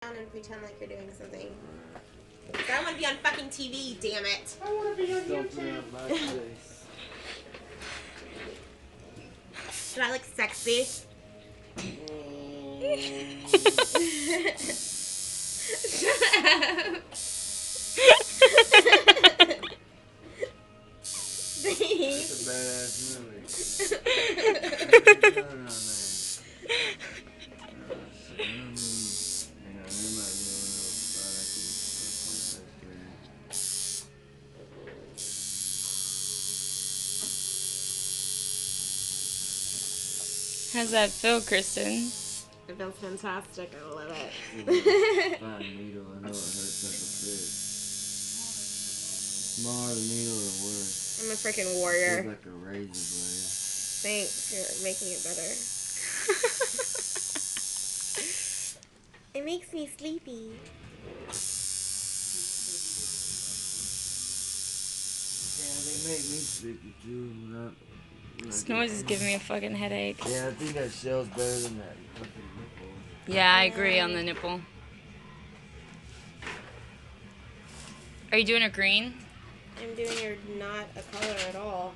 down and pretend like you're doing something. I want to be on fucking TV, damn it. I want to be on YouTube. Do I look sexy? Shut up. That's a badass movie. How's that feel, Kristen? It feels fantastic. I love it. Fine needle. I know it hurts like a fish. Smaller the needle, the worse. I'm a freaking Feels warrior. like a razor blade. Thanks. You're making it better. It makes me sleepy. Yeah, they make me sleepy too. This noise is giving me a fucking headache. Yeah, I think that shell's better than that fucking nipple. Yeah, I agree on the nipple. Are you doing a green? I'm doing your not a color at all.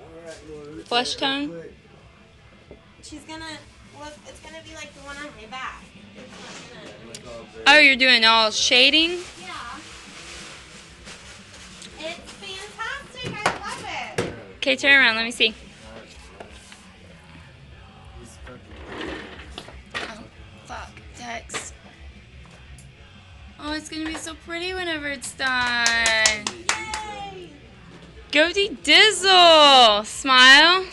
Alright, Laura, Flesh tone? She's gonna look. It's gonna be like the one on my back. It's not gonna. Oh, you're doing all shading? Yeah. It's fantastic. I love it. Okay, turn around. Let me see. Oh, fuck. Dex. Oh, it's gonna be so pretty whenever it's done. Yay! Goatee Dizzle! Smile.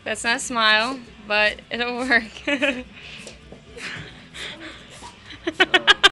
That's not a smile, but it'll work.